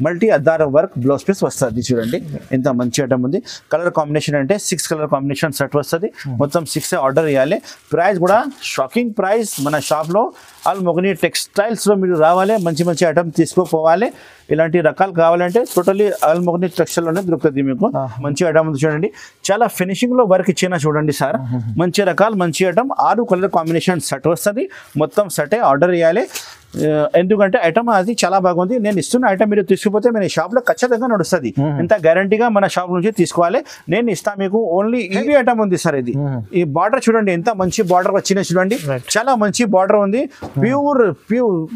Multi అద్దార work blouse piece వస్తుంది చూడండి ఎంత మంచి ఐటమ్ ఉంది కలర్ కాంబినేషన్ అంటే 6 కలర్ కాంబినేషన్ సెట్ వస్తుంది మొత్తం 6 ఆర్డర్ చేయాలి ప్రైస్ కూడా షాకింగ్ ప్రైస్ మన షాప్లో ఆల్ మొగని టెక్స్టైల్స్లో మీరు రావాలి మంచి మంచి ఐటమ్ తీసుకోపోవాలి ఇలాంటి రకాలు కావాలంటే టోటల్లీ ఆల్ మొగని టెక్స్టైల్లోనే దొరుకుతుంది మీకు మంచి ఐటమ్ ఉంది చూడండి చాలా ఫినిషింగ్లో వర్క్ ఇచ్చిన చూడండి సార్ మంచి రకాలు మంచి ఐటమ్ 6 కలర్ కాంబినేషన్ సెట్ వస్తుంది మొత్తం సెటే ఆర్డర్ చేయాలి ఎందుకంటే ఐటమ్ అది చాలా బాగుంది నేను ఇస్తున్న ఐటమ్ మీరు తీసుకుపోతే మన షాప్లో ఖచ్చితంగా నడుస్తుంది ఇంత గ్యారంటీగా మన షాప్ నుంచి తీసుకోవాలి నేను ఇస్తా మీకు ఓన్లీ ఇవి ఐటమ్ ఉంది సార్ ఇది ఈ బార్డర్ చూడండి ఎంత మంచి బార్డర్ వచ్చింది చూడండి చాలా మంచి బార్డర్ ఉంది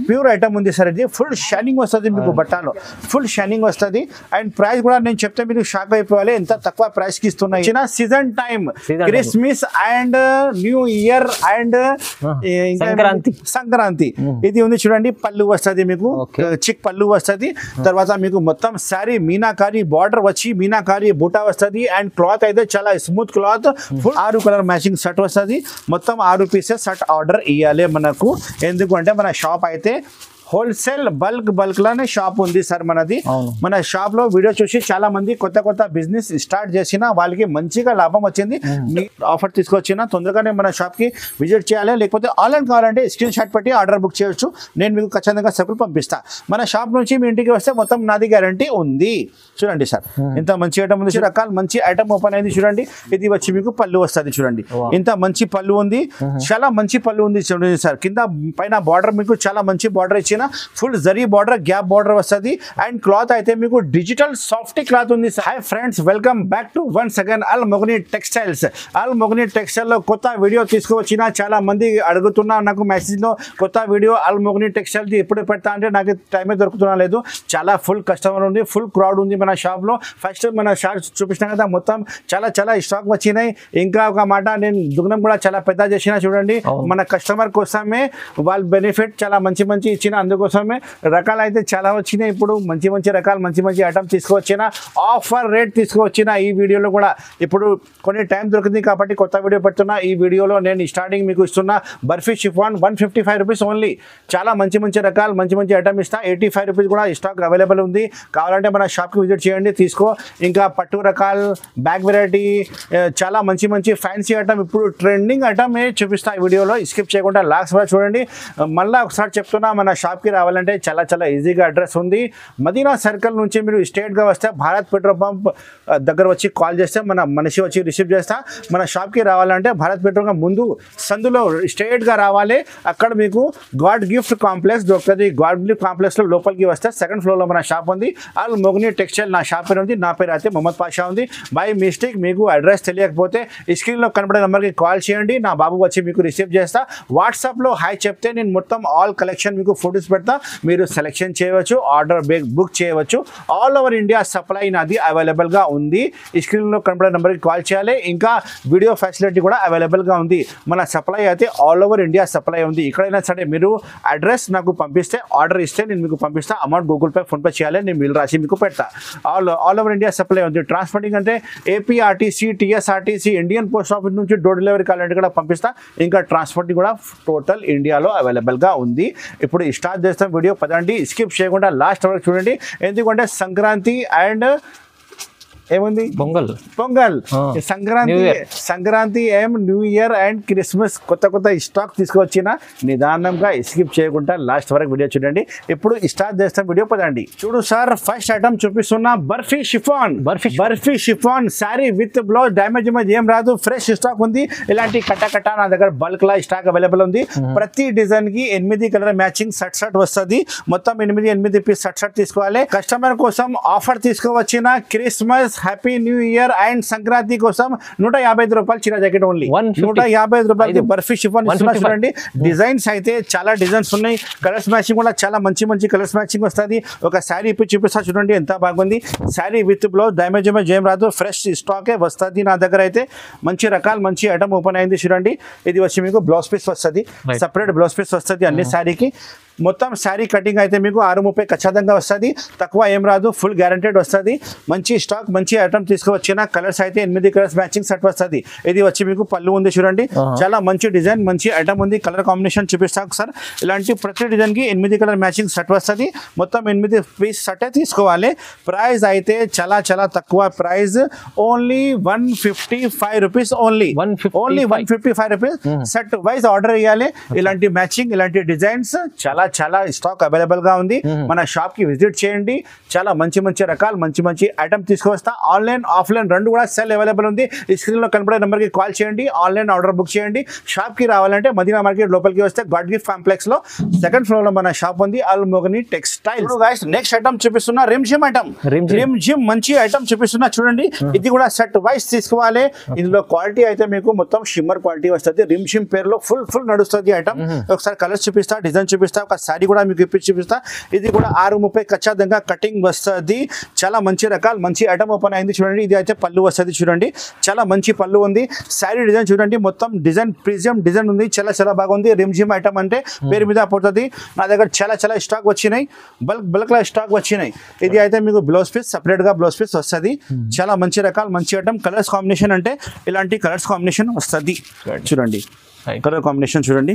ప్యూర్ ఐటమ్ ఉంది సార్ ఇది ఫుల్ షైనింగ్ వస్తుంది మీకు బట్టలో ఫుల్ షైనింగ్ వస్తుంది అండ్ ప్రైస్ కూడా నేను చెప్తే మీరు షాక్ అయిపోవాలి ఎంత తక్కువ ప్రైస్ కి ఇస్తున్నాయి చిన్న season time Christmas and new year and Sankranti ఇది ఉంది చూడండి పళ్ళు వస్తుంది మీకు చిక్ పళ్ళు వస్తుంది తర్వాత మీకు మొత్తం సారీ మీనాకారి బార్డర్ వచ్చి మీనాకారి బూటా వస్తుంది అండ్ క్లాత్ అయితే చాలా smooth cloth full 6 colour matching shirt వస్తుంది మొత్తం 6 పీసెస్ షర్ట్ ఆర్డర్ ఇవ్వాలి మనకు ఎందుకంటే మన షాప్ అయితే హోల్సేల్ బల్క్ లానే షాప్ ఉంది సార్ మనది మన షాప్ లో వీడియో చూసి చాలా మంది కొత్త బిజినెస్ స్టార్ట్ చేసిన వాళ్ళకి మంచిగా లాభం వచ్చింది మీ ఆఫర్ తీసుకొచ్చిన తొందరగానే మన షాప్ కి విజిట్ చేయాలి లేకపోతే ఆన్లైన్ కావాలంటే స్క్రీన్ షాట్ పెట్టి ఆర్డర్ బుక్ చేయొచ్చు నేను మీకు ఖచ్చితంగా సరుకులు పంపిస్తా మన షాప్ నుంచి మీ ఇంటికి వస్తే మొత్తం నాది గ్యారంటీ ఉంది చూడండి సార్ ఇంత మంచి ఐటమ్ ఉంది రకాల మంచి ఐటమ్ ఓపెన్ అయింది చూడండి ఇది వచ్చి మీకు పళ్ళు వస్తుంది చూడండి ఇంత మంచి పళ్ళు ఉంది చాలా మంచి పళ్ళు ఉంది చూడండి సార్ కింద పైన బార్డర్ మీకు చాలా మంచి బార్డర్ ఇచ్చి full zari border gap border వస్తుంది అండ్ క్లాత్ అయితే మీకు డిజిటల్ సాఫ్ట్ క్లాత్ ఉంది hi friends welcome back to once again ఆల్ మొగని టెక్స్టైల్స్ ఆల్ మొగని టెక్స్టైల్ లో కొత్త వీడియో తీసుకువచ్చిన చాలా మంది అడుగుతున్నా నాకు మెసేజ్ లో కొత్త వీడియో ఆల్ మొగని టెక్స్టైల్ ఎప్పుడు పెడతా అంటే నాకు టైమే దొరుకుతున్నా లేదు చాలా ఫుల్ కస్టమర్ ఉంది ఫుల్ క్రౌడ్ ఉంది మన షాప్ లో ఫస్ట్ మన షాప్ చూపించిన కదా మొత్తం చాలా స్టాక్ వచ్చినాయి ఇంకా ఒక మాట నేను దుకాణం కూడా చాలా పెద్ద చేసిన చూడండి మన కస్టమర్ కోసమే వాళ్ళ బెనిఫిట్ చాలా మంచి ఇచ్చిన అందుకోసమే రకాలు అయితే చాలా వచ్చినాయి ఇప్పుడు మంచి రకాలు మంచి ఐటమ్ తీసుకువచ్చిన ఆఫర్ రేట్ తీసుకువచ్చిన ఈ వీడియోలో కూడా ఇప్పుడు కొన్ని టైం దొరికింది కాబట్టి కొత్త వీడియో పెడుతున్నా ఈ వీడియోలో నేను స్టార్టింగ్ మీకు ఇస్తున్నా బర్ఫీ షిఫాన్ 155 రూపీస్ ఓన్లీ చాలా మంచి రకాలు మంచి ఐటమ్ ఇస్తా 85 రూపీస్ కూడా స్టాక్ అవైలబుల్ ఉంది కావాలంటే మన షాప్కి విజిట్ చేయండి తీసుకో ఇంకా పట్టు రకాలు బ్యాగ్ వెరైటీ చాలా మంచి ఫ్యాన్సీ ఐటమ్ ఇప్పుడు ట్రెండింగ్ ఐటమ్ చూపిస్తా ఈ వీడియోలో స్కిప్ చేయకుండా లాస్ట్ వరకు చూడండి మళ్ళీ ఒకసారి చెప్తున్నా మన షాప్కి రావాలంటే చాలా ఈజీగా అడ్రస్ ఉంది మదీనా సర్కిల్ నుంచి మీరు స్ట్రైట్గా వస్తే భారత్ పెట్రోల్ పంప్ దగ్గర వచ్చి కాల్ చేస్తే మన మనిషి వచ్చి రిసీవ్ చేస్తా మన షాప్కి రావాలంటే భారత్ పెట్రోల్ పంప్ ముందు సందులో స్ట్రైట్గా రావాలి అక్కడ మీకు గాడ్ గిఫ్ట్ కాంప్లెక్స్ దొరుకుతుంది గాడ్ గిఫ్ట్ కాంప్లెక్స్లో లోపలికి వస్తే సెకండ్ ఫ్లోర్లో మన షాప్ ఉంది ఆల్ మొగని టెక్స్టైల్ నా షాప్ పేరు ఉంది నా పేరు అయితే మొహమ్మద్ పాషా ఉంది బై మిస్టేక్ మీకు అడ్రస్ తెలియకపోతే ఈ స్క్రీన్లో కనబడే నెంబర్కి కాల్ చేయండి నా బాబు వచ్చి మీకు రిసీవ్ చేస్తా వాట్సాప్లో హాయ్ చెప్తే నేను మొత్తం ఆల్ కలెక్షన్ మీకు ఫొటోస్ పెడతా మీరు సెలెక్షన్ చేయవచ్చు ఆర్డర్ బుక్ చేయవచ్చు ఆల్ ఓవర్ ఇండియా సప్లై నాది అవైలబుల్గా ఉంది ఈ స్క్రీన్లో కనబడే నెంబర్కి కాల్ చేయాలి ఇంకా వీడియో ఫెసిలిటీ కూడా అవైలబుల్గా ఉంది మన సప్లై అయితే ఆల్ ఓవర్ ఇండియా సప్లై ఉంది ఎక్కడైనా సరే మీరు అడ్రస్ నాకు పంపిస్తే ఆర్డర్ ఇస్తే నేను మీకు పంపిస్తా అమౌంట్ గూగుల్ పే ఫోన్పే చేయాలి నేను బిల్ రాసి మీకు పెడతా ఆల్ ఓవర్ ఇండియా సప్లై ఉంది ట్రాన్స్పోర్టింగ్ అంటే APRTC TSRTC Indian post office నుంచి డోర్ డెలివరీ కావాలంటే కూడా పంపిస్తా ఇంకా ట్రాన్స్పోర్టింగ్ కూడా టోటల్ ఇండియాలో అవైలబుల్గా ఉంది ఇప్పుడు స్టార్ట్ చేస్తాం వీడియో పదండి స్కిప్ చేయకుండా లాస్ట్ వరకు చూడండి ఎందుకంటే సంక్రాంతి అండ్ ఏముంది pongal Sankranti new year and Christmas కొత్త స్టాక్ తీసుకొచ్చిన నిదానంగా స్కిప్ చేయకుండా లాస్ట్ వరకు వీడియో చూడండి ఇప్పుడు స్టార్ట్ చేస్తాం వీడియో పదండి చూడు సార్ ఫస్ట్ ఐటమ్ చూపిస్తున్నా barfi chiffon sari with blouse damage ఏం రాదు ఫ్రెష్ స్టాక్ ఉంది ఇలాంటి కట్ట నా దగ్గర బల్క్ లా స్టాక్ అవైలబుల్ ఉంది ప్రతి డిజైన్ కి 8 కలర్ మ్యాచింగ్ షర్ట్ వస్తుంది మొత్తం 8 పీస్ షర్ట్ తీసుకోవాలి కస్టమర్ కోసం ఆఫర్ తీసుకోవచ్చిన Christmas happy new year and Sankranti కోసం 155 రూపాయలు చీర జాకెట్ ఓన్లీ 155 రూపాయలకి బర్ఫీ షిఫాన్ చూడండి డిజైన్స్ అయితే చాలా డిజైన్స్ ఉన్నాయి కలర్స్ మ్యాచింగ్ కూడా చాలా మంచి కలర్స్ మ్యాచింగ్ వస్తుంది ఒక శారీ ఇప్పి చూపిస్తా చూడండి ఎంత బాగుంది శారీ విత్ బ్లౌజ్ డ్యామేజ్ ఏం రాదు ఫ్రెష్ స్టాకే వస్తుంది నా దగ్గర అయితే మంచి రకాలు మంచి ఐటమ్ ఓపెన్ అయింది చూడండి ఇది వచ్చి మీకు బ్లౌజ్ పీస్ వస్తుంది సపరేట్ బ్లౌజ్ పీస్ వస్తుంది అన్ని శారీకి మొత్తం శారీ కటింగ్ అయితే మీకు 630 ఖచ్చితంగా వస్తుంది, తక్కువ ఏం రాదు, ఫుల్ గ్యారంటెడ్ వస్తుంది. మంచి స్టాక్ మంచి ఐటమ్ తీసుకువచ్చిన కలర్స్ అయితే 8 కలర్స్ మ్యాచింగ్ సెట్ వస్తుంది. ఇది వచ్చి మీకు పళ్ళు ఉంది చూడండి, చాలా మంచి డిజైన్ మంచి ఐటమ్ ఉంది. కలర్ కాంబినేషన్ చూపిస్తాను సార్. ఇలాంటి ప్రతి డిజైన్ కి 8 కలర్ మ్యాచింగ్ సెట్ వస్తుంది. మొత్తం 8 పీస్ సెట్ తీసుకోవాలి. ప్రైస్ అయితే చాలా చాలా తక్కువ price, only 155 rupees, only 155 rupees. Set wise order ఇవ్వాలి. ఇలాంటి మ్యాచింగ్ ఇలాంటి డిజైన్స్ చాలా చాలా స్టాక్ అవైలబుల్ గా ఉంది. మన షాప్ కి విజిట్ చేయండి, చాలా మంచి మంచి రకాలు మంచి మంచి ఐటమ్ తీసుకొస్తా. ఆన్లైన్ ఆఫ్లైన్ రెండు కూడా సెల్ అవైలబుల్ ఉంది. ఈ స్క్రీన్ లో కనబడే నెంబర్ కి కాల్ చేయండి, ఆన్లైన్ ఆర్డర్ బుక్ చేయండి. షాప్ కి రావాలంటే మదీనా మార్కెట్ లోపలికి వస్తే గాడ్ గిఫ్ట్ కాంప్లెక్స్ లో సెకండ్ ఫ్లోర్ లో మన షాప్ ఉంది, అల్ Mogani textiles. Guys next item చూపిస్తున్నా, rim gym item. Rim gym మంచి ఐటమ్ చూపిస్తున్నా చూడండి. ఇది కూడా సెట్ వైస్ తీసుకోవాలి. ఇందులో క్వాలిటీ అయితే మీకు మొత్తం షిమ్మర్ క్వాలిటీ వస్తుంది. రిమ్ జిమ్ పేరులో ఫుల్ నడుస్తుంది ఐటమ్. ఒకసారి కలర్స్ చూపిస్తా, డిజైన్ చూపిస్తా, ఒక శారీ కూడా మీకు ఇప్పి చూపిస్తా. ఇది కూడా 630 ఖచ్చితంగా కటింగ్ వస్తుంది. చాలా మంచి రకాలు మంచి ఐటమ్ ఓపెన్ అయింది చూడండి. ఇది అయితే పళ్ళు వస్తుంది చూడండి, చాలా మంచి పళ్ళు ఉంది. శారీ డిజైన్ చూడండి, మొత్తం డిజైన్ ప్రీమియం డిజైన్ ఉంది, చాలా చాలా బాగుంది. రిమ్ జిమ్ ఐటమ్ అంటే పేరు మీద పడుతుంది. నా దగ్గర చాలా చాలా స్టాక్ వచ్చినాయి, బల్క్ లా స్టాక్ వచ్చినాయి. ఇది అయితే మీకు బ్లౌజ్ పీస్ సపరేట్ గా బ్లౌజ్ పీస్ వస్తుంది. చాలా మంచి రకాలు మంచి ఐటమ్. కలర్స్ కాంబినేషన్ అంటే ఇలాంటి కలర్స్ కాంబినేషన్ వస్తుంది చూడండి. కలర్ కాంబినేషన్ చూడండి,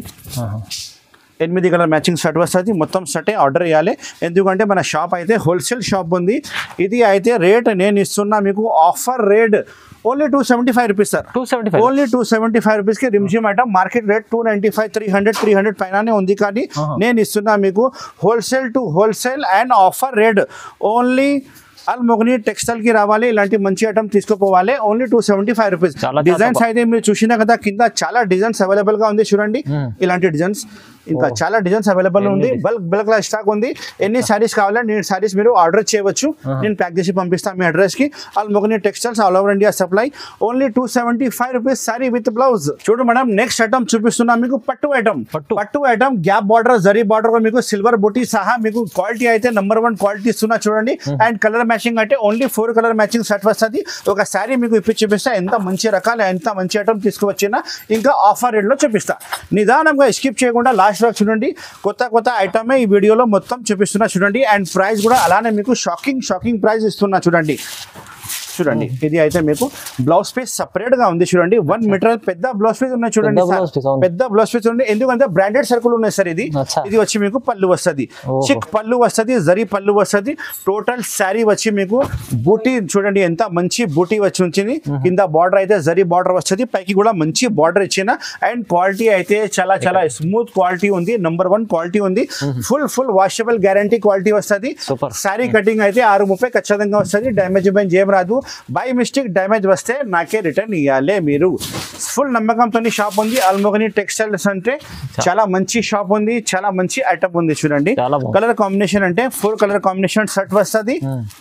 8 కలర్ మ్యాచింగ్ షర్ట్ వస్తుంది. మొత్తం షర్టే ఆర్డర్ చేయాలి, ఎందుకంటే మన షాప్ అయితే హోల్సేల్ షాప్ ఉంది. ఇది అయితే రేట్ నేను ఇస్తున్నా మీకు offer rate only 275 rupees sir. Only 275 రూపీస్కి Rimjhim item. Market rate 295, 300 పైననే ఉంది, కానీ నేను ఇస్తున్నా మీకు wholesale to wholesale and offer rate. Only Al Mogani textile కి రావాలి, ఇలాంటి మంచి ఐటమ్ తీసుకుపోవాలి. Only 275 rupees. డిజైన్స్ అయితే మీరు చూసినా కదా, కింద చాలా డిజైన్స్ అవైలబుల్ గా ఉంది చూడండి. ఇలాంటి డిజైన్స్ ఇంకా చాలా డిజైన్స్ అవైలబుల్ ఉంది. బల్క్ లా స్టాక్ ఉంది. ఎన్ని శారీస్ కావాలంటే నేను శారీస్ మీరు ఆర్డర్ చేయవచ్చు, నేను ప్యాక్ చేసి పంపిస్తాను మీ అడ్రస్ కి. Al Mogani textiles all over India supply. Only 275 rupees sari with blouse. చూడు మేడం, నెక్స్ట్ ఐటమ్ చూపిస్తున్నా మీకు పట్టు ఐటమ్. పట్టు item gap border zari border మీకు సిల్వర్ బుటీ సహా మీకు క్వాలిటీ అయితే నెంబర్ 1 క్వాలిటీ ఇస్తున్నా చూడండి. అండ్ కలర్ మ్యాచింగ్ అంటే ఓన్లీ 4 కలర్ మ్యాచింగ్ సెట్ వస్తుంది. ఒక శారీ మీకు ఇప్పి చూపిస్తా, ఎంత మంచి రకాలు ఎంత మంచి ఐటమ్ తీసుకువచ్చినా ఇంకా ఆఫర్ రేట్ లో చూపిస్తా. నిదానంగా స్కిప్ చేయకుండా లాస్ట్ వరకు చూడండి. కొత్త ఐటమే ఈ వీడియోలో మొత్తం చూపిస్తున్నా చూడండి. అండ్ ప్రైస్ కూడా అలానే మీకు షాకింగ్ ప్రైస్ ఇస్తున్నా చూడండి. ఇది అయితే మీకు బ్లౌజ్ పీస్ సపరేట్ గా ఉంది చూడండి. 1 మీటర్ పెద్ద బ్లౌజ్ పీస్ ఉన్నాయి చూడండి, పెద్ద బ్లౌజ్ పీస్ ఉంది. ఎందుకంటే బ్రాండెడ్ సర్కుల్ ఉన్నాయి సార్. ఇది వచ్చి మీకు పళ్ళు వస్తుంది, చిక్ పళ్ళు వస్తుంది, జరీ పళ్ళు వస్తుంది. టోటల్ శారీ వచ్చి మీకు బూటీ చూడండి, ఎంత మంచి బూటీ వచ్చి ఉంచింది. కింద బార్డర్ అయితే జరీ బార్డర్ వస్తుంది, పైకి కూడా మంచి బార్డర్ ఇచ్చిన. అండ్ క్వాలిటీ అయితే చాలా చాలా స్మూత్ క్వాలిటీ ఉంది, నెంబర్ 1 క్వాలిటీ ఉంది. ఫుల్ వాషబుల్ గ్యారంటీ క్వాలిటీ వస్తుంది. శారీ కటింగ్ అయితే 630 ఖచ్చితంగా వస్తుంది. డ్యామేజ్ ఏం రాదు. బై మిస్టేక్ డ్యామేజ్ వస్తే నాకే రిటర్న్ ఇవ్వాలి మీరు. ఫుల్ నమ్మకంతో షాప్ ఉంది. అల్ మొగని టెక్స్టైల్స్ అంటే చాలా మంచి షాప్ ఉంది, చాలా మంచి ఐటమ్ ఉంది చూడండి. కలర్ కాంబినేషన్ అంటే 4 కలర్ కాంబినేషన్ సెట్ వస్తుంది.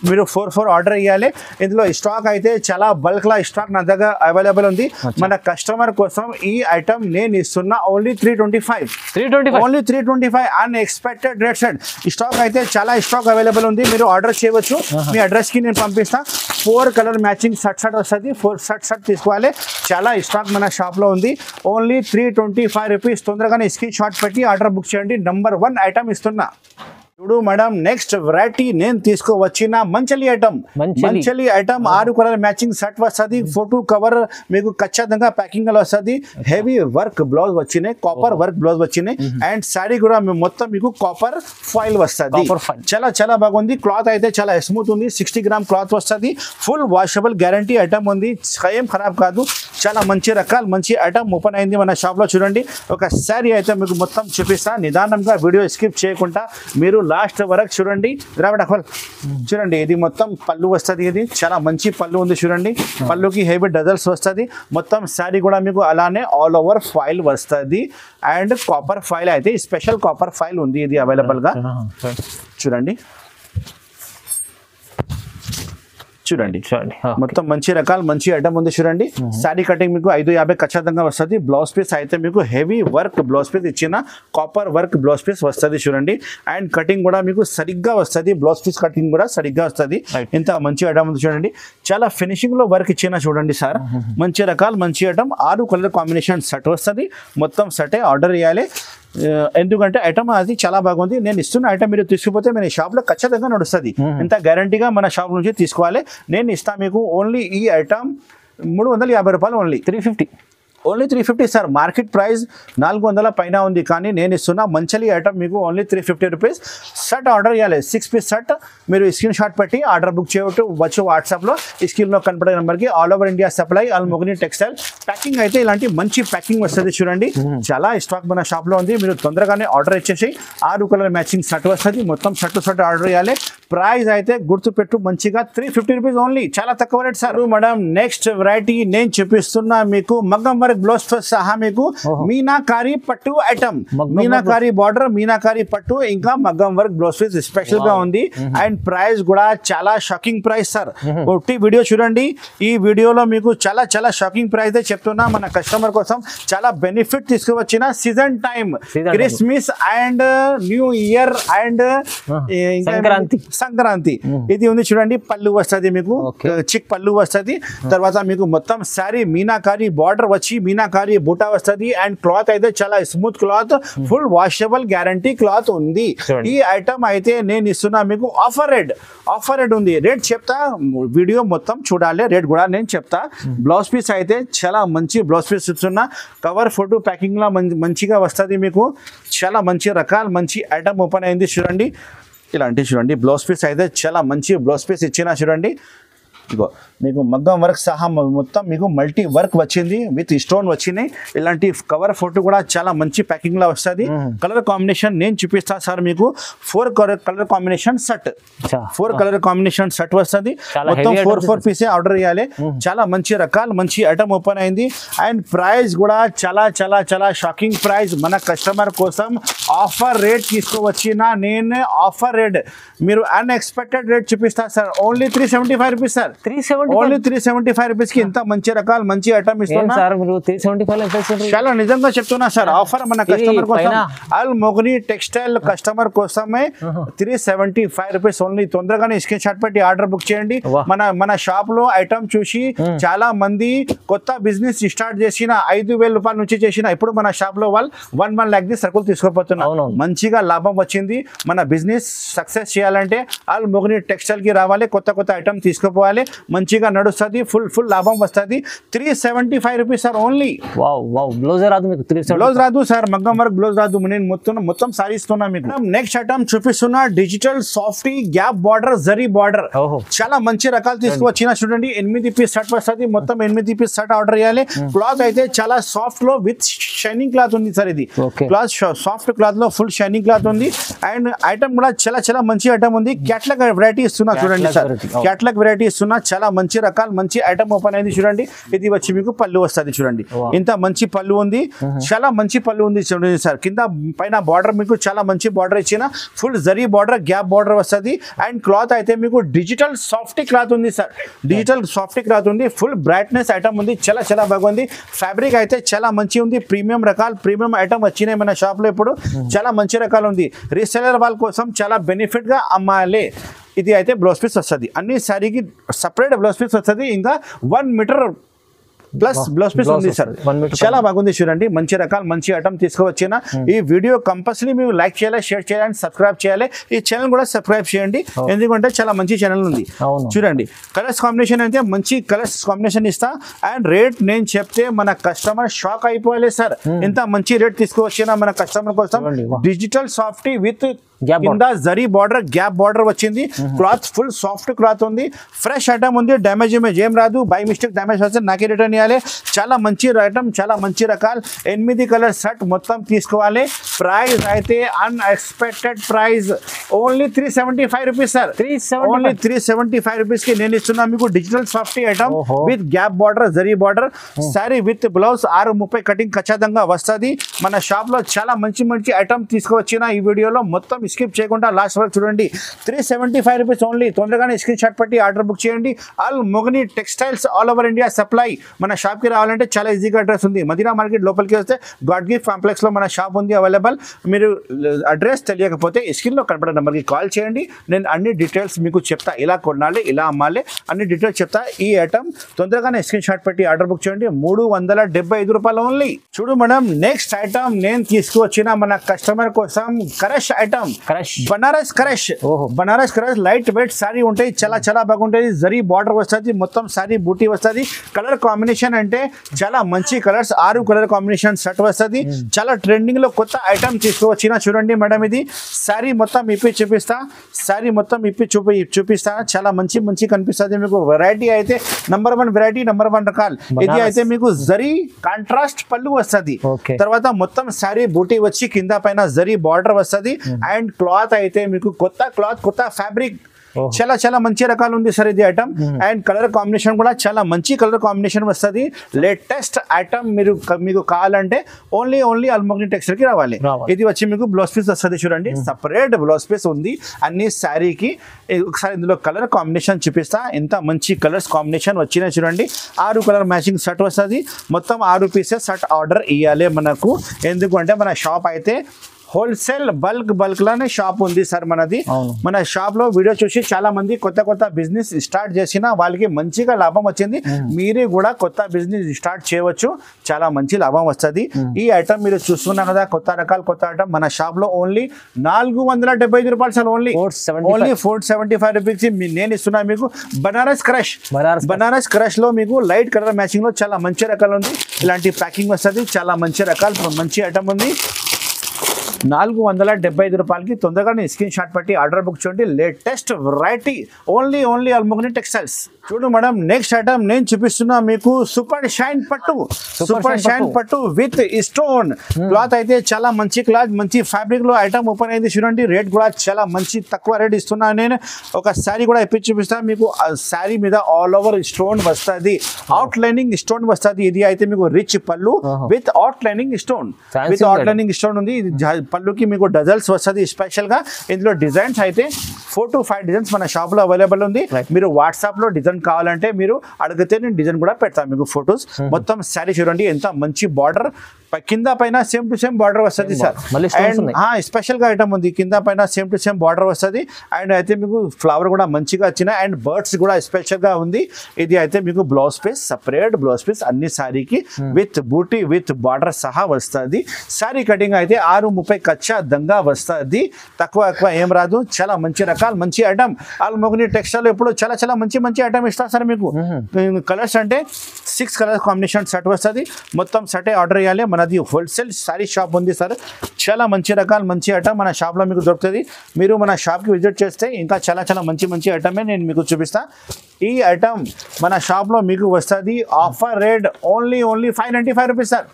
మీరు 4 ఆర్డర్ ఇవ్వాలి. ఇందులో స్టాక్ అయితే చాలా బల్క్ లా స్టాక్ నా దగ్గర అవైలబుల్ ఉంది. మన కస్టమర్ కోసం ఈ ఐటమ్ నేను ఇస్తున్నా only 325. Only 325 unexpected rate set. Stock అయితే చాలా స్టాక్ అవైలబుల్ ఉంది, మీరు ఆర్డర్ చేయవచ్చు. మీ అడ్రస్ కి నేను పంపిస్తా. 4 కలర్ మ్యాచింగ్ సెట్ వస్తుంది. 4 సెట్ తీసుకోవాలి. చాలా స్టాక్ మన షాప్ లో ఉంది. Only 325 rupees. తొందరగానే స్క్రీన్ షాట్ పెట్టి ఆర్డర్ బుక్ చేయండి. నెంబర్ 1 ఐటమ్ ఇస్తున్నా. చూడు మేడం, నెక్స్ట్ వెరైటీ నేను తీసుకువచ్చిన Manchali item. 6 colour matching set వస్తుంది. ఫోటో కవర్ మీకు ఖచ్చితంగా ప్యాకింగ్ లో వస్తుంది. హెవీ వర్క్ బ్లౌజ్ వచ్చినాయి, కాపర్ వర్క్ బ్లౌజ్ వచ్చినాయి. అండ్ శారీ కూడా మొత్తం మీకు కాపర్ ఫాయిల్ వస్తుంది. చాలా బాగుంది. క్లాత్ అయితే చాలా స్మూత్ ఉంది. 60 గ్రామ్ క్లాత్ వస్తుంది. ఫుల్ వాషబుల్ గ్యారంటీ ఐటమ్ ఉంది, ఏం ఖరాబ్ కాదు. చాలా మంచి రకాలు మంచి ఐటమ్ ఓపెన్ అయింది మన షాప్ లో చూడండి. ఒక శారీ అయితే మీకు మొత్తం చూపిస్తా. నిదానంగా వీడియో స్కిప్ చేయకుండా మీరు లాస్ట్ వరకు చూడండి. చూడండి, ఇది మొత్తం పళ్ళు వస్తుంది. ఇది చాలా మంచి పళ్ళు ఉంది చూడండి. పళ్ళుకి హెవీ డజల్స్ వస్తుంది. మొత్తం శారీ కూడా మీకు అలానే ఆల్ ఓవర్ ఫైల్ వస్తుంది. అండ్ కాపర్ ఫైల్ అయితే స్పెషల్ కాపర్ ఫైల్ ఉంది ఇది అవైలబుల్ గా చూడండి. మొత్తం మంచి రకాలు మంచి ఐటమ్ ఉంది చూడండి. శారీ కటింగ్ మీకు 550 ఖచ్చితంగా వస్తుంది. బ్లౌజ్ పీస్ అయితే మీకు హెవీ వర్క్ బ్లౌజ్ పీస్ ఇచ్చిన కాపర్ వర్క్ బ్లౌజ్ పీస్ వస్తుంది చూడండి. అండ్ కటింగ్ కూడా మీకు సరిగ్గా వస్తుంది. బ్లౌజ్ పీస్ కటింగ్ కూడా సరిగ్గా వస్తుంది. ఇంత మంచి ఐటమ్ ఉంది చూడండి. చాలా ఫినిషింగ్ లో వర్క్ ఇచ్చిన చూడండి సార్. మంచి రకాలు మంచి ఐటమ్. 6 కలర్ కాంబినేషన్ సెట్ వస్తుంది. మొత్తం సెటే ఆర్డర్ చేయాలి. ఎందుకంటే ఐటమ్ అది చాలా బాగుంది. నేను ఇస్తున్న ఐటమ్ మీరు తీసుకుపోతే మన షాప్ లో ఖచ్చితంగా నడుస్తుంది. ఇంత గ్యారంటీగా మన షాప్ నుంచి తీసుకోవాలి. నేను ఇస్తా మీకు ఓన్లీ ఈ ఐటమ్ 350 రూపాయలు, only 350, only 350 sir. Market price 400 పైన ఉంది, కానీ నేను ఇస్తున్నా మంచి ఐటమ్ మీకు ఓన్లీ 350 రూపీస్. షర్ట్ ఆర్డర్ చేయాలి, 6 పీస్ షర్ట్. మీరు స్క్రీన్ షాట్ పెట్టి ఆర్డర్ బుక్ చేయవచ్చు వాట్సాప్లో. ఈ స్క్రీన్లో కనపడే నెంబర్కి ఆల్ ఓవర్ ఇండియా సప్లై అల్ మొగిని టెక్స్టైల్. ప్యాకింగ్ అయితే ఇలాంటి మంచి ప్యాకింగ్ వస్తుంది చూడండి. చాలా స్టాక్ మన షాప్లో ఉంది. మీరు తొందరగానే ఆర్డర్ ఇచ్చేసి 6 కలర్ మ్యాచింగ్ షర్ట్ వస్తుంది. మొత్తం షర్ట్ ఆర్డర్ చేయాలి. ప్రైస్ అయితే గుర్తుపెట్టు మంచిగా 350 రూపీస్ ఓన్లీ, చాలా తక్కువ rate sir. Madam next variety నేను చూపిస్తున్నా మీకు మగ్గం వర్క్ బ్లౌజ్ తో సహా మీకు మీనాకారి పట్టు ఐటమ్. మీనాకారి బార్డర్, మీనాకారి పట్టు, ఇంకా మగ్గం వర్క్ బ్లౌజ్ పీస్ స్పెషల్ గా ఉంది. అండ్ ప్రైస్ కూడా చాలా షాకింగ్ ప్రైస్ సార్. ఒకటి వీడియో చూడండి. ఈ వీడియోలో మీకు చాలా షాకింగ్ ప్రైస్ చెప్తున్నా. మన కస్టమర్ కోసం చాలా బెనిఫిట్ తీసుకువచ్చిన season time, Christmas and new year and Sankranti ఇది ఉంది చూడండి. పళ్ళు వస్తుంది మీకు, చిక్ పళ్ళు వస్తుంది. తర్వాత మీకు మొత్తం సారీ మీనాకారి బార్డర్ వచ్చి మీనాకారి బూటా వస్తుంది. అండ్ క్లాత్ అయితే చాలా smooth cloth, full washable guarantee cloth ఉంది. ఈ ఐటమ్ అయితే నేను ఇస్తున్నా మీకు ఆఫర్ రేట్ ఉంది. రేట్ చెప్తా, వీడియో మొత్తం చూడాలి, రేట్ కూడా నేను చెప్తా. బ్లౌజ్ పీస్ అయితే చాలా మంచి బ్లౌజ్ పీస్ ఇస్తున్నా. కవర్ ఫోటో ప్యాకింగ్ లా మంచిగా వస్తుంది మీకు. చాలా మంచి రకాల మంచి ఐటమ్ ఓపెన్ అయింది చూడండి. ఇలాంటి చూడండి బ్లౌజ్ పీస్ అయితే చాలా మంచి బ్లౌజ్ పీస్ ఇచ్చిన చూడండి. ఇగో మీకు మగ్గం వర్క్ సహా మొత్తం మీకు మల్టీ వర్క్ వచ్చింది, విత్ స్టోన్ వచ్చినాయి. ఇలాంటి కవర్ ఫోటో కూడా చాలా మంచి ప్యాకింగ్ లా వస్తుంది. కలర్ కాంబినేషన్ నేను చూపిస్తా సార్ మీకు. 4 colour combination set, 4 colour combination set వస్తుంది. మొత్తం 4 పీసే ఆర్డర్ చేయాలి. చాలా మంచి రకాలు మంచి ఐటమ్ ఓపెన్ అయింది. అండ్ ప్రైస్ కూడా చాలా షాకింగ్ ప్రైస్. మన కస్టమర్ కోసం ఆఫర్ రేట్ తీసుకోవచ్చిన నేను ఆఫర్ రేట్, మీరు అన్ఎక్స్పెక్టెడ్ రేట్ చూపిస్తా sir. Only 375 rupees sir. Only 375 rupees కి ఇంత మంచి రకాల మంచి ఐటమ్ ఇస్తున్నా. చాలా నిజంగా చెప్తున్నా సార్. ఆఫర్ మన కస్టమర్ కోసం, అల్ మొగిని టెక్స్టైల్ కస్టమర్ కోసమే 375 రూపీస్ ఓన్లీ. తొందరగానే స్క్రీన్ షాట్ పెట్టి ఆర్డర్ బుక్ చేయండి. మన షాప్ లో ఐటమ్ చూసి చాలా మంది కొత్త బిజినెస్ స్టార్ట్ చేసిన 5,000 రూపాయల నుంచి చేసిన ఇప్పుడు మన షాప్ లో వాళ్ళు 1 lakh సరుకులు తీసుకోపోతున్నారు. మంచిగా లాభం వచ్చింది. మన బిజినెస్ సక్సెస్ చేయాలంటే అల్ మొగిని టెక్స్టైల్ కి రావాలి, కొత్త ఐటమ్ తీసుకోపోవాలి, మంచిగా నడుస్తుంది, ఫుల్ లాభం వస్తుంది. 375 రూపీస్ సార్ ఓన్లీ. బ్లౌజ్ రాదు మీకు, బ్లౌజ్ రాదు సార్, మగ్గం వర్క్ బ్లౌజ్ రాదు. నేను మొత్తం సారీ ఇస్తున్నా మీకు. నెక్స్ట్ ఐటమ్ చూపిస్తున్నా digital softy gap border, zari border. చాలా మంచి రకాలు తీసుకువచ్చిన చూడండి. 8 పీస్ షర్ట్ వస్తుంది. మొత్తం 8 పీస్ షర్ట్ ఆర్డర్ చేయాలి. క్లాత్ అయితే చాలా సాఫ్ట్ లో విత్ షైనింగ్ క్లాత్ ఉంది సార్. ఇది క్లాత్ సాఫ్ట్ క్లాత్ లో ఫుల్ షైనింగ్ క్లాత్ ఉంది. అండ్ ఐటమ్ కూడా చాలా మంచి ఐటమ్ ఉంది. క్యాట్లాగ్ వెరైటీ ఇస్తున్నా చూడండి సార్. క్యాట్లాగ్ వెరైటీ ఇస్తున్నా. చాలా మంచి రకాలు మంచి ఐటమ్ ఓపెన్ అయింది చూడండి. ఇది వచ్చి మీకు పళ్ళు వస్తుంది చూడండి. ఇంత మంచి పళ్ళు ఉంది, చాలా మంచి పళ్ళు ఉంది చూడండి సార్. కింద పైన బార్డర్ మీకు చాలా మంచి బార్డర్ ఇచ్చిన, full zari border, gap border వస్తుంది. అండ్ క్లాత్ అయితే మీకు డిజిటల్ సాఫ్టీ క్లాత్ ఉంది సార్. డిజిటల్ సాఫ్టీ క్లాత్ ఉంది. ఫుల్ బ్రైట్నెస్ ఐటమ్ ఉంది. చాలా బాగుంది. ఫ్యాబ్రిక్ అయితే చాలా మంచి ఉంది. ప్రీమియం రకాలు, ప్రీమియం ఐటమ్ వచ్చినాయి మన షాప్ లో ఇప్పుడు. చాలా మంచి రకాలు ఉంది. రీసెలర్ వాళ్ళ కోసం చాలా బెనిఫిట్ గా అమ్మాలి. ఇది అయితే బ్లౌజ్ పీస్ వస్తుంది. అన్ని శారీకి సపరేట్ బ్లౌజ్ పీస్ వస్తుంది. ఇంకా 1 మీటర్ ప్లస్ బ్లౌజ్ పీస్ ఉంది సార్. చాలా బాగుంది చూడండి. మంచి రకాలు మంచి ఐటమ్ తీసుకువచ్చిన. ఈ వీడియో కంపల్సరీ మీరు లైక్ చేయాలి, షేర్ చేయాలి అండ్ సబ్స్క్రైబ్ చేయాలి. ఈ ఛానల్ కూడా సబ్స్క్రైబ్ చేయండి, ఎందుకంటే చాలా మంచి ఛానల్ ఉంది చూడండి. కలర్స్ కాంబినేషన్ అయితే మంచి కలర్స్ కాంబినేషన్ ఇస్తా. అండ్ రేట్ నేను చెప్తే మన కస్టమర్ షాక్ అయిపోవాలి సార్. ఇంత మంచి రేట్ తీసుకువచ్చిన మన కస్టమర్ కోసం. డిజిటల్ సాఫ్టీ విత్ కింద జరీ బార్డర్, గ్యాప్ బార్డర్ వచ్చింది. క్లాత్ ఫుల్ సాఫ్ట్ క్లాత్ ఉంది. ఫ్రెష్ ఐటమ్ ఉంది. డ్యామేజ్ ఏం రాదు. బై మిస్టేక్ డ్యామేజ్ వస్తే నాకే రిటర్న్ ఇవ్వాలి. చాలా మంచి ఐటమ్, చాలా మంచి రకాలు. 8 కలర్ సెట్ మొత్తం తీసుకోవాలి. ప్రైస్ అయితే unexpected price only 375 rupees sir. Only 375 rupees కి నేను ఇస్తున్నా మీకు digital softy item with gap border, zari border, sorry with blouse 6:30 cutting ఖచ్చితంగా వస్తుంది. మన షాప్ లో చాలా మంచి ఐటమ్ తీసుకువచ్చిన. ఈ వీడియోలో మొత్తం స్కిప్ చేయకుండా లాస్ట్ వరకు చూడండి. 375 రూపీస్ ఓన్లీ. తొందరగానే స్క్రీన్ షాట్ పెట్టి ఆర్డర్ బుక్ చేయండి. Al మొగని textiles all over India supply. మన షాప్కి రావాలంటే చాలా ఈజీగా అడ్రస్ ఉంది. మదీనా మార్కెట్ లోపలికి వస్తే గాడ్ గిఫ్ట్ కాంప్లెక్స్లో మన షాప్ ఉంది అవైలబుల్. మీరు అడ్రస్ తెలియకపోతే స్క్రీన్లో కనపడే నెంబర్కి కాల్ చేయండి. నేను అన్ని డీటెయిల్స్ మీకు చెప్తా, ఇలా కొనాలి ఇలా అమ్మాలి అన్ని డీటెయిల్స్ చెప్తా. ఈ ఐటమ్ తొందరగానే స్క్రీన్ షాట్ పెట్టి ఆర్డర్ బుక్ చేయండి. 375 రూపాయలు ఓన్లీ. చూడు మేడం, నెక్స్ట్ ఐటమ్ నేను తీసుకువచ్చిన మన కస్టమర్ కోసం crush item, Banaras crush. Banaras crush light weight sorry ఉంటాయి, చాలా చాలా బాగుంటుంది. జరీ బార్డర్ వస్తుంది, మొత్తం సారీ బూటీ వస్తుంది. కలర్ కాంబినేషన్ అంటే చాలా మంచి కలర్స్, 6 కలర్ కాంబినేషన్ సెట్ వస్తుంది. చాలా ట్రెండింగ్ లో కొత్త ఐటమ్ తీసుకువచ్చిన. చూడండి మేడం, ఇది సారీ మొత్తం ఇప్పి చూపిస్తా, సారీ మొత్తం ఇప్పి చూపిస్తా. చాలా మంచి మంచి కనిపిస్తుంది మీకు. వెరైటీ అయితే నంబర్ 1 వెరైటీ, నంబర్ 1 రకాలు. ఇది అయితే మీకు జరీ కాంట్రాస్ట్ పళ్ళు వస్తుంది. తర్వాత మొత్తం సారీ బూటీ వచ్చి కింద పైన జరీ బార్డర్ వస్తుంది. అండ్ క్లాత్ అయితే మీకు కొత్త క్లాత్, కొత్త ఫ్యాబ్రిక్, చాలా చాలా మంచి రకాలు ఉంది సార్ ఇది ఐటమ్. అండ్ కలర్ కాంబినేషన్ కూడా చాలా మంచి కలర్ కాంబినేషన్ వస్తుంది. లేటెస్ట్ ఐటమ్ మీకు కావాలంటే ఓన్లీ అల్మోగ్ని టెక్స్టైల్ కి రావాలి. ఇది వచ్చి మీకు బ్లౌజ్ పీస్ వస్తుంది. చూడండి, సపరేట్ బ్లౌజ్ పీస్ ఉంది అన్ని శారీకి. ఒకసారి ఇందులో కలర్ కాంబినేషన్ చూపిస్తా. ఎంత మంచి కలర్స్ కాంబినేషన్ వచ్చినాయి చూడండి. 6 కలర్ మ్యాచింగ్ షర్ట్ వస్తుంది. మొత్తం 6 పీసెస్ షర్ట్ ఆర్డర్ ఇవ్వాలి మనకు. ఎందుకంటే మన షాప్ అయితే హోల్సేల్ బల్క్ లానే షాప్ ఉంది సార్ మనది. మన షాప్ లో వీడియో చూసి చాలా మంది కొత్త బిజినెస్ స్టార్ట్ చేసిన వాళ్ళకి మంచిగా లాభం వచ్చింది. మీరే కూడా కొత్త బిజినెస్ స్టార్ట్ చేయవచ్చు, చాలా మంచి లాభం వస్తుంది. ఈ ఐటమ్ మీరు చూస్తున్నారు కదా, కొత్త రకాల కొత్త ఐటమ్ మన షాప్ లో ఓన్లీ 475 రూపాయలు సార్. ఓన్లీ 475 రూపీస్ నేను ఇస్తున్నా మీకు. బనారస్ క్రష్ లో మీకు లైట్ కలర్ మ్యాచింగ్ లో చాలా మంచి రకాలు ఉంది. ఇలాంటి ప్యాకింగ్ వస్తుంది, చాలా మంచి రకాలు మంచి ఐటమ్ ఉంది. 475 రూపాయలకి తొందరగా స్క్రీన్ షాట్ పెట్టి ఆర్డర్ బుక్ చేయండి. Latest variety only అల్మోగ్ని textiles. చూడు మేడం, నెక్స్ట్ ఐటమ్ నేను చూపిస్తున్నా మీకు సూపర్ షైన్ పట్టు విత్ స్టోన్ క్లాత్. అయితే చాలా మంచి క్లాత్, మంచి ఫ్యాబ్రిక్ లో ఐటమ్ ఓపెన్ అయింది. చూడండి, రేట్ కూడా చాలా మంచి తక్కువ రేట్ ఇస్తున్నా నేను. ఒక శారీ కూడా ఇప్పి చూపిస్తాను మీకు. శారీ మీద ఆల్ ఓవర్ స్టోన్ వస్తుంది, అవుట్ లైనింగ్ స్టోన్ వస్తుంది. ఇది అయితే మీకు రిచ్ పళ్ళు విత్ అవుట్ లైనింగ్ స్టోన్ ఉంది. పళ్ళుకి మీకు డజల్స్ వస్తుంది స్పెషల్ గా. ఇందులో డిజైన్స్ అయితే 4 to 5 డిజైన్స్ మన షాప్ లో అవైలబుల్ ఉంది. మీరు వాట్సాప్ లో డిజైన్ కావాలంటే మీరు అడిగితే నేను డిజైన్ కూడా పెడతాను మీకు ఫొటోస్. మొత్తం శారీ చూడండి, ఎంత మంచి బార్డర్, కింద పైన సేమ్ టు సేమ్ బార్డర్ వస్తుంది సార్. స్పెషల్ గా ఐటమ్ ఉంది, కింద పైన సేమ్ టు సేమ్ బార్డర్ వస్తుంది. అండ్ అయితే మీకు ఫ్లవర్ కూడా మంచిగా వచ్చినాయి. అండ్ బర్డ్స్ కూడా స్పెషల్ గా ఉంది. ఇది అయితే మీకు blouse piece, separate blouse piece అన్ని శారీకి విత్ బూటీ విత్ బార్డర్ సహా వస్తుంది. శారీ కటింగ్ అయితే 630 కచ్చా దంగా వస్తుంది. తక్కువ ఏం రాదు. చాలా మంచి రకాలు, మంచి ఐటమ్. అల్మోగ్ని టెక్స్టైల్ ఎప్పుడు చాలా చాలా మంచి ఐటమ్ ఇస్తారు సార్ మీకు. కలర్స్ అంటే 6 కలర్ కాంబినేషన్ సెట్ వస్తుంది. మొత్తం సెటే ఆర్డర్ చేయాలి. మనది హోల్సేల్ సారీ షాప్ ఉంది సార్. చాలా మంచి రకాలు, మంచి ఐటమ్ మన షాప్లో మీకు దొరుకుతుంది. మీరు మన షాప్కి విజిట్ చేస్తే ఇంకా చాలా చాలా మంచి ఐటమే నేను మీకు చూపిస్తాను. ఈ ఐటమ్ మన షాప్లో మీకు వస్తుంది offer rate only 595 rupees sir.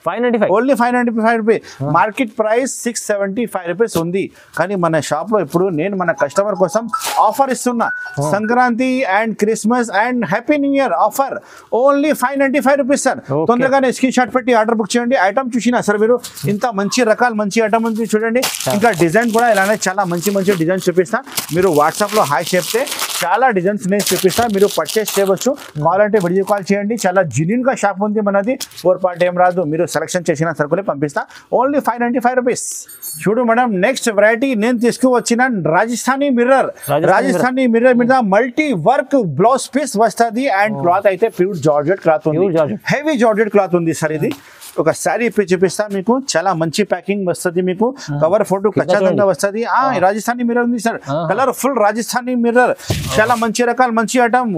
Only 595 rupees. Market price 675 rupees ఉంది. కానీ మన షాప్లో ఇప్పుడు నేను మన కస్టమర్ కోసం ఆఫర్ ఇస్తున్నా. Sankranti and Christmas and happy new year offer only 595 rupees sir. తొందరగానే స్క్రీన్ షాట్ పెట్టి ఆర్డర్ బుక్ చేయండి. ఐటమ్ చూసినా సార్ మీరు, ఇంత మంచి రకాలు, మంచి ఐటమ్ ఉంది చూడండి. ఇంకా డిజైన్ కూడా ఇలానే చాలా మంచి డిజైన్స్ చూపిస్తా. మీరు వాట్సాప్లో హాయ్ చెప్తే చాలా డిజైన్స్ నేను చూపిస్తా, మీరు పర్చేస్ చేయవచ్చు. కావాలంటే వీడియో కాల్ చేయండి. చాలా జెన్యూన్ గా షాప్ ఉంది మనది, 4 పార్ట్ ఏం రాదు. మీరు సెలెక్షన్ చేసిన సరుకులే పంపిస్తా. Only 595 rupees. చూడు మేడం, నెక్స్ట్ వెరైటీ నేను తీసుకువచ్చిన రాజస్థానీ మిర్రర్ మీద మల్టీ వర్క్ బ్లౌజ్ పీస్ వస్తుంది. అండ్ క్లాత్ అయితే ప్యూర్ జార్జెట్ క్లాత్ ఉంది, హెవీ జార్జెట్ క్లాత్ ఉంది సార్. ఇది ఒక శారీ ఇప్పి చూపిస్తా మీకు. చాలా మంచి ప్యాకింగ్ వస్తుంది మీకు. కవర్ ఫోటో ఖచ్చితంగా వస్తుంది. రాజస్థానీ మిర్రర్ ఉంది sir, colour full Rajasthani mirror. చాలా మంచి రకాలు, మంచి ఐటమ్.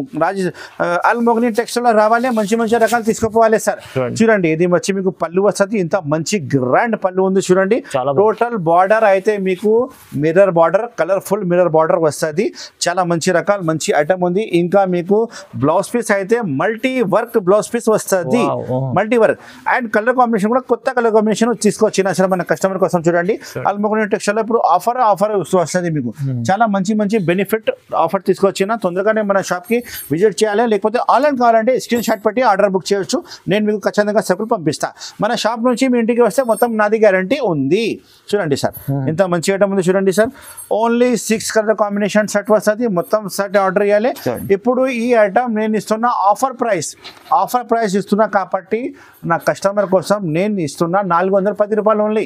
అల్మోగ్ని టెక్స్టైల్ లో రావాలి, మంచి రకాలు తీసుకుపోవాలి సార్. చూడండి, ఇది వచ్చి మీకు పళ్ళు వస్తుంది. ఇంత మంచి గ్రాండ్ పళ్ళు ఉంది చూడండి. టోటల్ బార్డర్ అయితే మీకు mirror border, colourful mirror border వస్తుంది. చాలా మంచి రకాలు, మంచి ఐటమ్ ఉంది. ఇంకా మీకు బ్లౌజ్ పీస్ అయితే మల్టీ వర్క్ బ్లౌజ్ పీస్ వస్తుంది. Multi work and colour colour combination కూడా కొత్త కలర్ కాంబినేషన్ తీసుకొచ్చిన అసలు మన కస్టమర్ కోసం చూడండి. అల్మోగ్ని టెక్స్టైల్ లో ఇప్పుడు ఆఫర్ వస్తుంది మీకు. చాలా మంచి బెనిఫిట్ ఆఫర్ తీసుకొచ్చిన. తొందరగానే మన షాప్ కి విజిట్ చేయాలి, లేకపోతే ఆన్లైన్ కావాలంటే స్క్రీన్ షాట్ పెట్టి ఆర్డర్ బుక్ చేయొచ్చు. నేను మీకు ఖచ్చితంగా సరుకులు పంపిస్తా. మన షాప్ నుంచి మీ ఇంటికి వస్తే మొత్తం నాది గ్యారంటీ ఉంది. చూడండి సార్, ఇంత మంచి ఐటమ్ ఉంది చూడండి sir. Only 6 colour combination set వస్తుంది. మొత్తం సెట్ ఆర్డర్ చేయాలి. ఇప్పుడు ఈ ఐటమ్ నేను ఇస్తున్న ఆఫర్ ప్రైస్ ఇస్తున్నా కాబట్టి నా కస్టమర్ కోసం నేను ఇస్తున్నా 410 రూపాయలు ఓన్లీ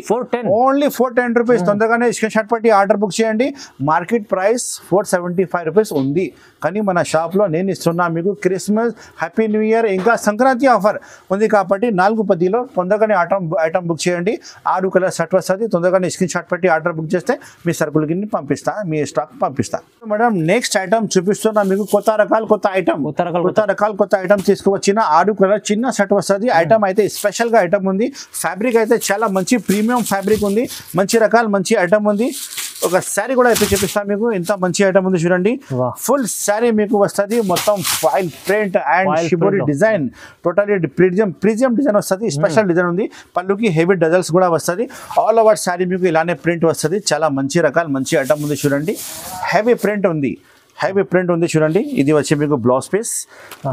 410 రూపీస్. తొందరగానే స్క్రీన్ షాట్ పెట్టి ఆర్డర్ బుక్ చేయండి. మార్కెట్ ప్రైస్ 475 రూపీస్ ఉంది, కానీ మన షాప్లో నేను ఇస్తున్నా మీకు క్రిస్మస్, హ్యాపీ న్యూ ఇయర్ ఇంకా సంక్రాంతి ఆఫర్ ఉంది కాబట్టి 410లో తొందరగానే ఐటమ్ బుక్ చేయండి. 6 కలర్ సెట్ వస్తుంది. తొందరగానే స్క్రీన్ షాట్ పెట్టి ఆర్డర్ బుక్ చేస్తే మీ సరుకులకి పంపిస్తా, మీ స్టాక్ పంపిస్తా. మేడం నెక్స్ట్ ఐటమ్ చూపిస్తున్నా మీకు. కొత్త రకాల ఐటమ్ తీసుకువచ్చిన 6 కలర్ చిన్న సెట్ వస్తుంది. ఐటమ్ అయితే స్పెషల్ గా ఐటమ్ ఉంది. ఫ్యాబ్రిక్ అయితే చాలా మంచి ప్రీమియం ఫ్యాబ్రిక్ ఉంది. మంచి ఐటమ్ ఉంది. ఒక శారీ కూడా అయితే చూపిస్తాను మీకు. ఇంత మంచి ఐటమ్ ఉంది చూడండి. ఫుల్ శారీ మీకు వస్తుంది. మొత్తం foil print and shibori design, totally premium design వస్తుంది. స్పెషల్ డిజైన్ ఉంది. పళ్ళుకి హెవీ డజల్స్ కూడా వస్తుంది. ఆల్ ఓవర్ శారీ మీకు ఇలానే ప్రింట్ వస్తుంది. చాలా మంచి ఐటమ్ ఉంది చూడండి. హెవీ ప్రింట్ ఉంది చూడండి. ఇది వచ్చి మీకు blouse piece,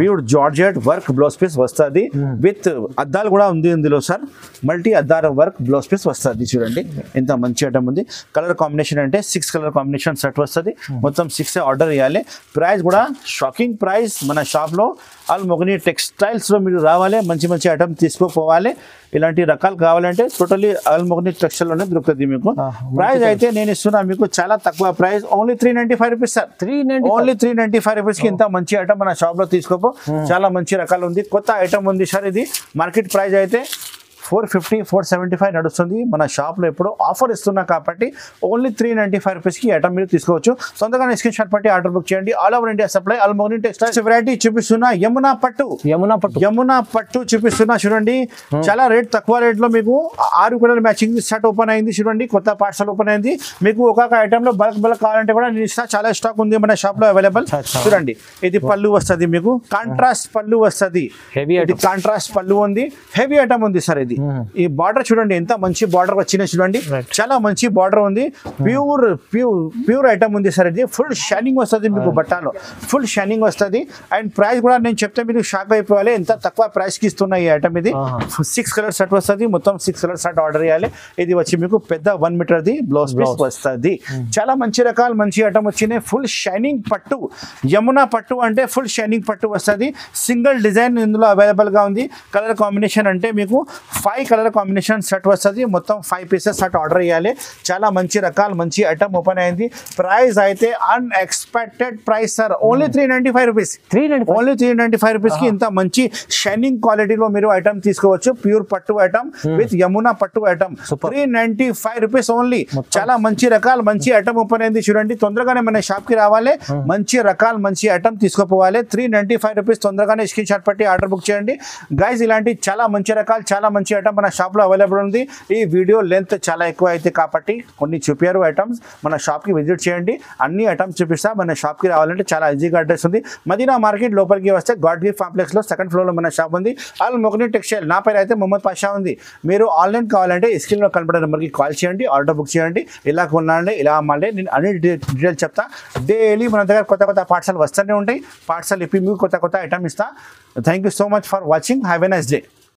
pure georgette work blouse piece వస్తుంది. విత్ అద్దాలు కూడా ఉంది ఇందులో సార్. మల్టీ అద్దాల వర్క్ బ్లౌజ్ పీస్ వస్తుంది చూడండి. ఇంత మంచి ఐటమ్ ఉంది. కలర్ కాంబినేషన్ అంటే 6 కలర్ కాంబినేషన్ సెట్ వస్తుంది. మొత్తం 6 ఆర్డర్ చేయాలి. ప్రైస్ కూడా షాకింగ్ ప్రైస్. మన షాప్లో అల్మోగ్ని టెక్స్టైల్స్లో మీరు రావాలి, మంచి ఐటమ్ తీసుకుపోవాలి. ఇలాంటి రకాలు కావాలంటే టోటలీ అల్మోగ్ని టెక్స్టైల్లోనే దొరుకుతుంది మీకు. ప్రైస్ అయితే నేను ఇస్తున్నా మీకు చాలా తక్కువ price. Only 395 rupees sir. Only 395 rupees కి ఇంత మంచి ఐటమ్ మన షాప్ లో తీసుకోపో. చాలా మంచి రకాలు ఉంది. కొత్త ఐటమ్ ఉంది సార్. ఇది మార్కెట్ ప్రైస్ అయితే 450, 475 నడుస్తుంది. మన షాప్లో ఎప్పుడు ఆఫర్ ఇస్తున్నా కాబట్టి ఓన్లీ 395 రూపీస్కి ఐటమ్ మీరు తీసుకోవచ్చు. తొందరగా స్క్రీన్ షాట్ పట్టి ఆర్డర్ బుక్ చేయండి. All over India supply. Almogni textiles variety చూపిస్తున్నా. యమునా పట్టు చూపిస్తున్నా చూడండి. చాలా తక్కువ రేట్లో మీకు 6 కలర్ మ్యాచింగ్ సెట్ ఓపెన్ అయింది చూడండి. కొత్త పార్సల్ ఓపెన్ అయింది. మీకు ఒక్కొక్క ఐటమ్ లో బల్క్ కావాలంటే కూడా నేను ఇస్తా. చాలా స్టాక్ ఉంది మన షాప్ లో అవైలబుల్. చూడండి, ఇది పళ్ళు వస్తుంది మీకు. కాంట్రాస్ట్ పళ్ళు వస్తుంది. కాంట్రాస్ట్ పళ్ళు ఉంది. హెవీ ఐటమ్ ఉంది సార్. ఇది ఈ బార్డర్ చూడండి, ఎంత మంచి బార్డర్ వచ్చినాయి చూడండి. చాలా మంచి బార్డర్ ఉంది. ప్యూర్ ఐటమ్ ఉంది సార్. ఇది ఫుల్ షైనింగ్ వస్తుంది మీకు. బట్టలో ఫుల్ షైనింగ్ వస్తుంది. అండ్ ప్రైస్ కూడా నేను చెప్తే మీరు షాక్ అయిపోవాలి, ఎంత తక్కువ ప్రైస్ కి ఇస్తున్నా ఈ ఐటమ్. ఇది 6 కలర్ సెట్ వస్తుంది. మొత్తం 6 కలర్ సెట్ ఆర్డర్ చేయాలి. ఇది వచ్చి మీకు పెద్ద 1 మీటర్ ది బ్లౌజ్ పీస్ వస్తుంది. చాలా మంచి రకాలు మంచి ఐటమ్ వచ్చినాయి. ఫుల్ షైనింగ్ పట్టు. యమునా పట్టు అంటే ఫుల్ షైనింగ్ పట్టు వస్తుంది. సింగిల్ డిజైన్ ఇందులో అవైలబుల్ గా ఉంది. కలర్ కాంబినేషన్ అంటే మీకు 5 కలర్ కాంబినేషన్ సెట్ వస్తుంది. మొత్తం 5 పీసెస్ సెట్ ఆర్డర్ చేయాలి. చాలా మంచి రకాలు మంచి ఐటమ్ ఓపెన్ అయింది. ప్రైస్ అయితే unexpected price sir. Only 395 rupees. Only 395 rupees కి ఇంత మంచి షైనింగ్ క్వాలిటీలో మీరు ఐటమ్ తీసుకోవచ్చు. ప్యూర్ పట్టు ఐటమ్ విత్ యమునా పట్టు ఐటమ్. 395 rupees only. చాలా మంచి రకాలు మంచి ఐటమ్ ఓపెన్ అయింది చూడండి. తొందరగానే మన షాప్ కి రావాలి. మంచి రకాలు మంచి ఐటమ్ తీసుకోపోవాలి. 395 రూపీస్. తొందరగానే స్క్రీన్ షాట్ పెట్టి ఆర్డర్ బుక్ చేయండి గైస్. ఇలాంటి చాలా మంచి రకాలు చాలా మంచి ఐటమ్ మన షాప్ లో అవైలబుల్ ఉంది. ఈ వీడియో లెంత్ చాలా ఎక్కువ అయితే కాబట్టి కొన్ని చూపారు ఐటమ్స్. మన షాప్ కి విజిట్ చేయండి. అన్ని ఐటమ్స్ చూపిస్తా. మన షాప్ కి రావాలంటే చాలా ఈజీగా అడ్రస్ ఉంది. మదీనా మార్కెట్ లోపలికి వస్తే గాడ్ గిఫ్ట్ కాంప్లెక్స్ లో 2nd ఫ్లోర్ లో మన షాప్ ఉంది. అల్మోగ్ని టెక్స్టైల్. నా పేరు అయితే మొహమ్మద్ పాషా ఉంది. మీరు ఆన్లైన్ కావాలంటే స్క్రీన్ లో కనబడే నెంబర్ కి కాల్ చేయండి, ఆర్డర్ బుక్ చేయండి. ఇలా కొనాలండి, ఇలా అమ్మాలి. నేను అన్ని డీటెయిల్స్ చెప్తా. డైలీ మన దగ్గర కొత్త పార్సల్ వస్తూనే ఉంటాయి. పార్సల్ ఇప్పి మీకు కొత్త ఐటమ్ ఇస్తా. Thank you so much for watching. Have a nice day.